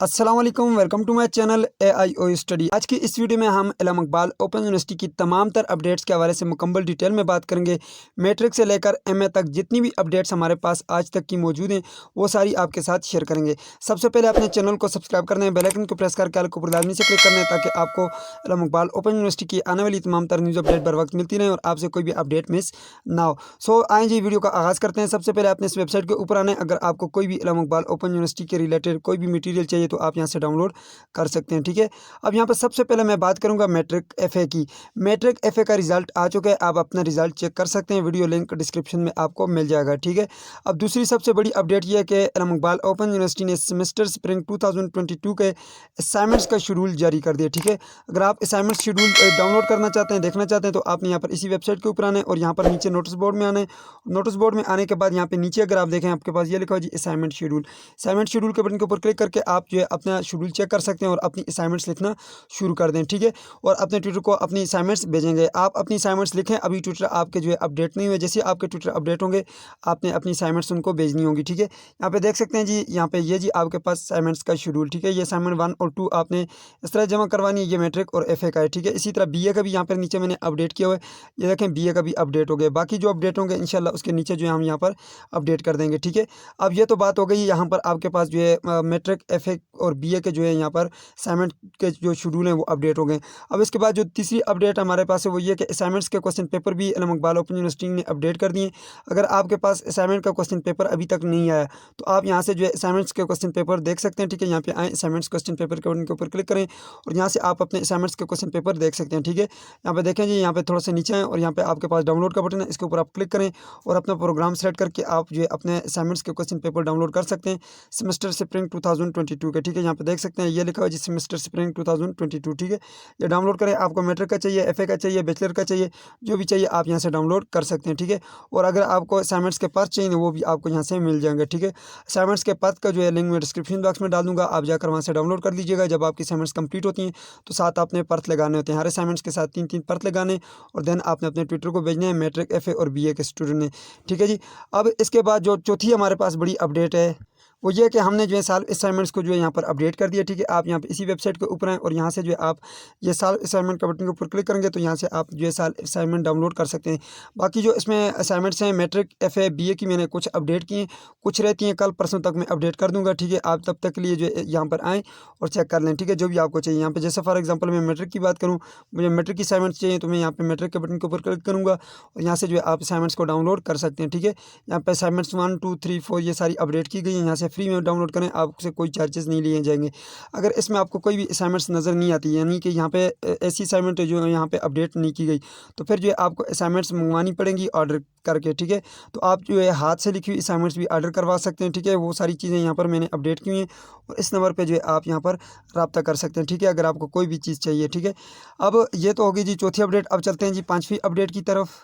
अस्सलाम वालेकुम, welcome to my channel AIO study. आज की इस वीडियो में हम इल्म इकबाल ओपन यूनिवर्सिटी की तमाम तर अपडेट्स के हवाले से मुकम्मल डिटेल में बात करेंगे। मैट्रिक से लेकर MA तक जितनी भी अपडेट्स हमारे पास आज तक की मौजूद हैं वो सारी आपके साथ शेयर करेंगे। सबसे पहले अपने चैनल को सब्सक्राइब करना है, बेल आइकन को प्रेस करके ऊपर लाजमी से क्लिक करना है ताकि आपको इल्म इकबाल ओपन यूनिवर्सिटी की आने वाली तमाम तर न्यूज़ अपडेट बर वक्त मिलती रहे और आपसे कोई भी अपडेट मिस ना हो। सो आए जी वीडियो का आगाज़ करते हैं। सबसे पहले अपने इस वेबसाइट के ऊपर आना है। अगर आपको कोई भी इल्म इकबाल ओपन यूनिवर्सिटी के रिलेटेड कोई भी मटीरियल चाहिए तो आप यहाँ से डाउनलोड कर सकते हैं। ठीक है, अब यहाँ पर सबसे पहले मैं बात करूँगा मैट्रिक FA की। मैट्रिक FA का रिजल्ट आ चुका है, आप अपना रिजल्ट चेक कर सकते हैं, वीडियो लिंक डिस्क्रिप्शन में आपको मिल जाएगा। ठीक है, अब दूसरी सबसे बड़ी अपडेट ये है कि इल्म इकबाल ओपन यूनिवर्सिटी ने सेमेस्टर स्प्रिंग 2022 के असाइनमेंट्स का शेड्यूल जारी कर दिया। ठीक है, अगर आप असाइनमेंट शेड्यूल डाउनलोड करना चाहते हैं, देखना चाहते हैं तो आपने यहाँ पर इसी वेबसाइट के ऊपर आना है और यहाँ पर नीचे नोटिस बोर्ड में आना है। नोटिस बोर्ड में आने के बाद यहाँ पे नीचे अगर आप देखें आपके पास ये लिखा हो जी असाइनमेंट शेड्यूल। असाइनमेंट शेड्यूल के बटन के ऊपर क्लिक करके आप जो है अपना शेड्यूल चेक कर सकते हैं और अपनी असाइनमेंट्स लिखना शुरू कर दें। ठीक है, और अपने ट्विटर को अपनी असाइनमेंट्स भेजेंगे। आप अपनी असाइनमेंट्स लिखें, अभी ट्विटर आपके जो है अपडेट नहीं हुए, जैसे आपके ट्विटर अपडेट होंगे आपने अपनी असाइनमेंट्स उनको भेजनी होंगी। ठीक है, यहाँ पे देख सकते हैं जी, यहाँ पे ये जी आपके पास असाइनमेंट्स का शेड्यूल। ठीक है, ये असाइनमेंट 1 और 2 आपने इस तरह जमा करवानी है। ये मैट्रिक और FA का है। ठीक है, इसी तरह BA का भी यहाँ पर नीचे मैंने अपडेट किया हुआ है, ये देखें BA का भी अपडेट हो गया। बाकी जो अपडेट होंगे इंशाल्लाह उसके नीचे जो है हम यहाँ पर अपडेट कर देंगे। ठीक है, अब ये तो बात हो गई, यहाँ पर आपके पास जो है मैट्रिक FA और BA के जो है यहाँ पर असाइनमेंट के जो शेड्यूल हैं वो अपडेट हो गए। अब इसके बाद जो तीसरी अपडेट हमारे पास है वो ये कि असाइनमेंट्स के क्वेश्चन पेपर भी इल्म इकबाल ओपन यूनिवर्सिटी ने अपडेट कर दिए। अगर आपके पास असाइनमेंट का क्वेश्चन पेपर अभी तक नहीं आया तो आप यहाँ से जो है असाइनमेंट्स के क्वेश्चन पेपर देख सकते हैं। ठीक है, यहाँ पे आए असाइनमेंट्स क्वेश्चन पेपर के बटन के ऊपर क्लिक करें और यहाँ से आप अपने असाइनमेंट्स के क्वेश्चन पेपर देख सकते हैं। ठीक है, यहाँ पे देखें जी, यहाँ पे थोड़ा सा नीचे है और यहाँ पे आपके पास डाउनलोड का बटन है, इसके ऊपर आप क्लिक करें और अपना प्रोग्राम सेलेक्ट करके आप जो है अपने असाइनमेंट्स के क्वेश्चन पेपर डाउनलोड कर सकते हैं सेमेस्टर स्प्रिंग 2022 के। ठीक है, यहाँ पे देख सकते हैं ये लिखा हुआ जी सेमेस्टर स्प्रिंग 2022। ठीक है, ये डाउनलोड करें। आपको मैट्रिक का चाहिए, FA का चाहिए, बैचलर का चाहिए, जो भी चाहिए आप यहाँ से डाउनलोड कर सकते हैं। ठीक है, और अगर आपको असाइनमेंट्स के पास चाहिए वो भी आपको यहाँ से मिल जाएंगे। ठीक है, असाइनमेंट्स के पास का जो है लिंक मैं डिस्क्रिप्शन बॉक्स में डाल दूँगा, आप जाकर वहाँ से डाउनलोड कर लीजिएगा। जब आपकी असाइनमेंट्स कंप्लीट होती हैं तो साथ आपने पर्थ लगाने होते हैं, हर असाइनमेंट्स के साथ 3-3 पर्थ लगाने और देन आपने अपने ट्विटर को भेजने हैं मैट्रिक FA और BA के स्टूडेंट ने। ठीक है जी, अब इसके बाद जो चौथी हमारे पास बड़ी अपडेट है वो ये कि हमने जो है साल असाइनमेंट्स को जो है यहाँ पर अपडेट कर दिया। ठीक है, आप यहाँ पे इसी वेबसाइट के ऊपर आएँ और यहाँ से जो है आप ये साल असाइनमेंट का बटन के ऊपर क्लिक करेंगे तो यहाँ से आप जो है साल असाइनमेंट डाउनलोड कर सकते हैं। बाकी जो इसमें असाइनमेंट्स हैं मैट्रिक FA BA की मैंने कुछ अपडेट की हैं, कुछ रहती हैं, कल परसों तक मैं अपडेट कर दूँगा। ठीक है, आप तब तक के लिए जो है यहाँ पर आएँ और चेक कर लें। ठीक है, जो भी आपको चाहिए यहाँ पर, जैसे फॉर एग्जाम्पल मैं मैट्रिक की बात करूँ, मुझे मैट्रिक की असाइनमेंट्स चाहिए तो मैं यहाँ पर मैट्रिक के बटन के ऊपर क्लिक करूँगा और यहाँ से जो है आप असाइनमेंट्स को डाउनलोड कर सकते हैं। ठीक है, यहाँ पर असाइनमेंट्स 1 2 3 4 ये सारी अपडेट की गई हैं, यहाँ से फ्री में डाउनलोड करें, आपसे कोई चार्जेस नहीं लिए जाएंगे। अगर इसमें आपको कोई भी असाइनमेंट्स नज़र नहीं आती, यानी कि यहाँ पे ऐसी असाइनमेंट जो यहाँ पे अपडेट नहीं की गई, तो फिर जो है आपको असाइनमेंट्स मंगवानी पड़ेंगी ऑर्डर करके। ठीक है, तो आप जो है हाथ से लिखी हुई असाइनमेंट्स भी ऑर्डर करवा सकते हैं। ठीक है, वो सारी चीज़ें यहाँ पर मैंने अपडेट की हुई हैं और इस नंबर पर जो है आप यहाँ पर रब्ता कर सकते हैं। ठीक है, अगर आपको कोई भी चीज़ चाहिए। ठीक है, अब ये तो होगी जी चौथी अपडेट। अब चलते हैं जी पाँचवीं अपडेट की तरफ।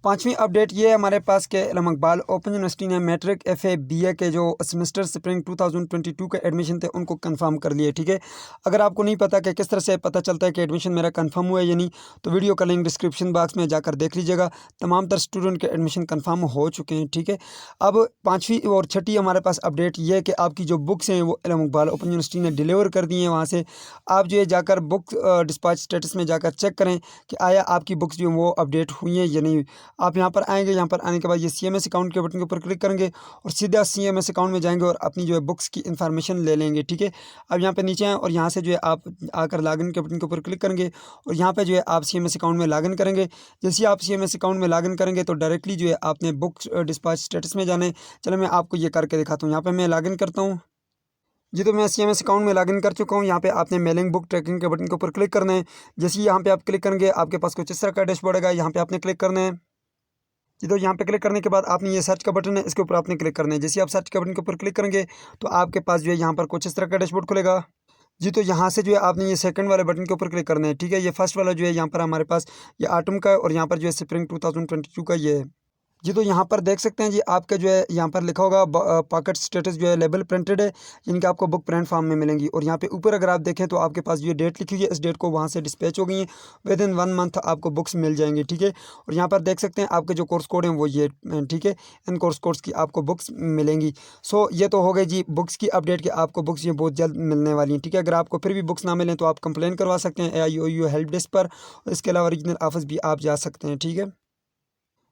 पाँचवीं अपडेट ये है हमारे पास के इल्म इकबाल ओपन यूनिवर्सिटी ने मैट्रिक FA BA के जो सेमेस्टर स्प्रिंग 2022 के एडमिशन थे उनको कंफर्म कर लिए। ठीक है, अगर आपको नहीं पता कि किस तरह से पता चलता है कि एडमिशन मेरा कंफर्म हुआ है या नहीं, तो वीडियो का लिंक डिस्क्रिप्शन बॉक्स में जाकर देख लीजिएगा। तमाम तर स्टूडेंट के एडमिशन कन्फर्म हो चुके हैं। ठीक है, अब पाँचवीं और छठी हमारे पास अपडेट ये है कि आपकी जो बुक्स हैं वो इल्म इकबाल ओपन यूनिवर्सिटी ने डिलीवर कर दी हैं। वहाँ से आप जो है जाकर बुक डिस्पैच स्टेटस में जाकर चेक करें कि आया आपकी बुक्स जो वो अपडेट हुई हैं या नहीं। आप यहाँ पर आएंगे, यहाँ पर आने के बाद ये CMS अकाउंट के बटन के ऊपर क्लिक करेंगे और सीधा CMS अकाउंट में जाएंगे और अपनी जो है बुक्स की इन्फॉर्मेशन ले लेंगे। ठीक है, अब यहाँ पे नीचे आएँ और यहाँ से जो है आप आकर लॉगिन के बटन के ऊपर क्लिक करेंगे और यहाँ पे जो है आप CMS अकाउंट में लॉगिन करेंगे। जैसे ही आप CMS अकाउंट में लॉगिन करेंगे तो डायरेक्टली जो है आपने बुक्स डिस्पैच स्टेटस में जाना है। चलो मैं आपको ये करके दिखाता हूँ। यहाँ पर मैं लॉगिन करता हूँ जी, तो मैं CMS अकाउंट में लॉगिन कर चुका हूँ। यहाँ पे आपने मेलिंग बुक ट्रैकिंग के बटन के ऊपर क्लिक करना है। जैसे ही यहाँ पे आप क्लिक करेंगे आपके पास कुछ इस तरह का डैशबोर्ड आएगा, यहाँ पे आपने क्लिक करना है जी। तो यहाँ पे क्लिक करने के बाद आपने ये सर्च का बटन है, इसके ऊपर आपने क्लिक करना है। जैसे आप सर्च के बटन के ऊपर क्लिक करेंगे तो आपके पास जो है यहाँ पर कुछ इस तरह का डैशबोर्ड खुलेगा जी। तो यहाँ से जो है आपने ये सेकंड वाले बटन के ऊपर क्लिक करना है। ठीक है, ये फर्स्ट वाला जो है यहाँ पर हमारे पास ये आटम का है और यहाँ पर जो है स्प्रिंग 2022 का ये है। जी, तो यहाँ पर देख सकते हैं जी, आपका जो है यहाँ पर लिखा होगा पॉकेट स्टेटस जो है लेबल प्रिंटेड है, यानी कि आपको बुक प्रिंट फॉर्म में मिलेंगी। और यहाँ पे ऊपर अगर आप देखें तो आपके पास जो डेट लिखी हुई है, इस डेट को वहाँ से डिस्पैच हो गई है। विद इन 1 मंथ आपको बुक्स मिल जाएंगी, ठीक है। और यहाँ पर देख सकते हैं आपके जो कोर्स कोड हैं वो ये, ठीक है। इन कोर्स की आपको बुक्स मिलेंगी। सो ये तो हो गई जी बुक्स की अपडेट कि आपको बुक्स ये बहुत जल्द मिलने वाली हैं, ठीक है। अगर आपको फिर भी बुक्स ना मिलें तो आप कंप्लेन करवा सकते हैं AIOU हेल्प डेस्क पर। इसके अलावा रीजनल ऑफिस भी आप जा सकते हैं, ठीक है।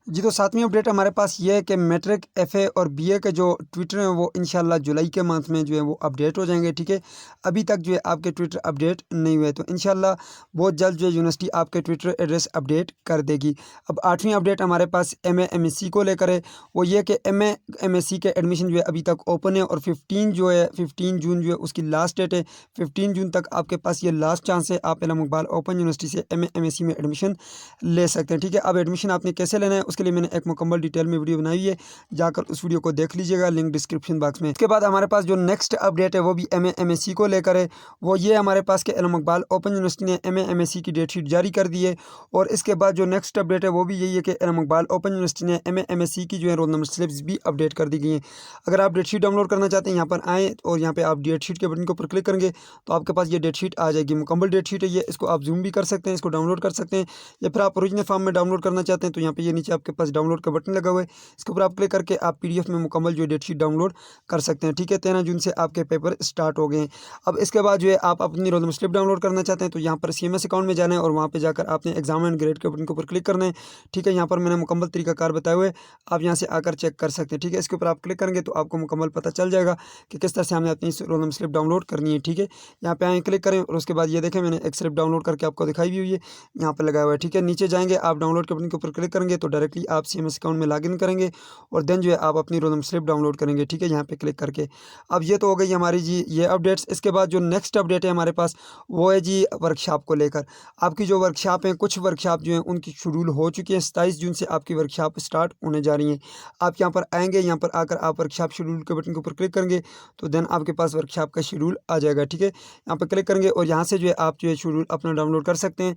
जी, तो 7वीं अपडेट हमारे पास ये है कि मैट्रिक, FA और BA के जो ट्विटर हैं वो इंशाल्लाह जुलाई के मंथ में जो है वो अपडेट हो जाएंगे, ठीक है। अभी तक जो है आपके ट्विटर अपडेट नहीं हुए, तो इंशाल्लाह बहुत जल्द जो है यूनिवर्सिटी आपके ट्विटर एड्रेस अपडेट कर देगी। अब 8वीं अपडेट हमारे पास MA MSc को लेकर है। वो ये कि MA MSc के एडमिशन जो है अभी तक ओपन है और 15 जून जो है उसकी लास्ट डेट है। 15 जून तक आपके पास ये लास्ट चांस है, आप इलाम इकबाल ओपन यूनिवर्सिटी से MA MSc में एडमिशन ले सकते हैं, ठीक है। अब एडमिशन आपने कैसे लेना है उसके लिए मैंने एक मुकम्मल डिटेल में वीडियो बनाई है, जाकर उस वीडियो को देख लीजिएगा, लिंक डिस्क्रिप्शन बॉक्स में। इसके बाद हमारे पास जो नेक्स्ट अपडेट है वो भी MA MSc को लेकर है। वो ये हमारे पास के इलाम इकबाल ओपन यूनिवर्सिटी ने MA MSc की डेट शीट जारी कर दी है। और इसके बाद जो नेक्स्ट अपडेट है वो भी यही है कि इलाम इकबाल ओपन यूनिवर्सिटी ने MA MSc की जो है रोल नंबर स्लिप्स भी अपडेट कर दी गई हैं। अगर आप डेट शीट डाउनलोड करना चाहते हैं, यहाँ पर आएँ और यहाँ पे आप डेट शीट के बटन के ऊपर क्लिक करेंगे तो आपके पास ये डेट शीट आ जाएगी। मुकम्मल डेट शीट है ये, इसको आप जूम भी कर सकते हैं, इसको डाउनलोड कर सकते हैं। या फिर आप ओरिजिनल फॉर्म में डाउनलोड करना चाहते हैं तो यहाँ पे ये नीचे आपके पास डाउनलोड का बटन लगा हुआ है, इसके ऊपर आप क्लिक करके आप PDF में मुकम्मल जो डेट शीट डाउनलोड कर सकते हैं, ठीक है। 13 जून से आपके पेपर स्टार्ट हो गए हैं। अब इसके बाद जो है आप अपनी रोल नंबर स्लिप डाउनलोड करना चाहते हैं तो यहाँ पर CMS अकाउंट में जाना है और वहाँ पे जाकर आपने एग्जाम एंड ग्रेड के बटन के ऊपर क्लिक करना है, ठीक है। यहाँ पर मैंने मुकम्मल तरीकाकार बताए हुए, आप यहाँ से आकर चेक कर सकते हैं, ठीक है। इसके ऊपर आप क्लिक करेंगे तो आपको मुकम्मल पता चल जाएगा कि किस तरह से हमने अपनी रोल नंबर स्लिप डाउनलोड करनी है, ठीक है। यहाँ पे आए क्लिक करें और उसके बाद ये देखें मैंने एक स्लिप डाउनलोड करके आपको दिखाई भी हुई है, यहाँ पर लगाया हुआ है, ठीक है। नीचे जाएंगे आप डाउनलोड के बटन के ऊपर क्लिक करेंगे तो डायरेक्टली आप CMS अकाउंट में लॉगिन करेंगे और देन जो है आप अपनी रोल नंबर स्लिप डाउनलोड करेंगे, ठीक है, यहाँ पे क्लिक करके। अब ये तो हो गई हमारी जी ये अपडेट्स। इसके बाद जो नेक्स्ट अपडेट है हमारे पास वो है जी वर्कशॉप को लेकर। आपकी जो वर्कशॉप हैं, कुछ वर्कशॉप जो हैं उनकी शेड्यूल हो चुकी है, 27 जून से आपकी वर्कशॉप स्टार्ट होने जा रही हैं। आप यहाँ पर आएँगे, यहाँ पर आकर आप वर्कशॉप शेड्यूल के बटन के ऊपर क्लिक करेंगे तो देन आपके पास वर्कशॉप का शेड्यूल आ जाएगा, ठीक है। यहाँ पर क्लिक करेंगे और यहाँ से जो है आप जो है शेड्यूल अपना डाउनलोड कर सकते हैं।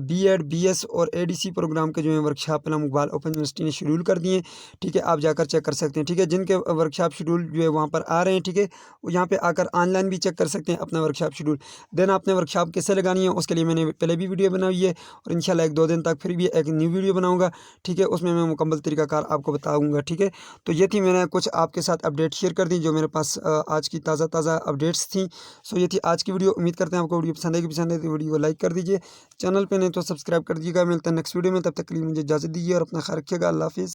B.Ed BS और ADC प्रोग्राम के जो है workshop Ilam Iqbal open university ने शेड्यूल कर दिए, ठीक है। आप जाकर चेक कर सकते हैं, ठीक है। जिनके वर्कशॉप शेड्यूल जो है वहाँ पर आ रहे हैं, ठीक है, वो यहाँ पे आकर ऑनलाइन भी चेक कर सकते हैं अपना वर्कशॉप शेड्यूल। देन आपने वर्कशॉप कैसे लगानी है उसके लिए मैंने पहले भी वीडियो बनाई है और इंशाल्लाह 1-2 दिन तक फिर भी एक न्यू वीडियो बनाऊँगा, ठीक है। उसमें मैं मुकम्मल तरीकाकार आपको बताऊँगा, ठीक है। तो ये थी मैंने कुछ आपके साथ अपडेट शेयर कर दी जो मेरे पास आज की ताज़ा अपडेट्स थी। सो ये थी आज की वीडियो। उम्मीद करते हैं आपको वीडियो पसंद आएगी। पसंद है तो वीडियो को लाइक कर दीजिए, चैनल पे नहीं तो सब्सक्राइब कर दीजिएगा। मिलते हैं नेक्स्ट वीडियो में, तब तक के लिए मुझे इजाज़त दीजिए और अपना ख्याल रखिएगा। अल्लाह हाफ़िज़।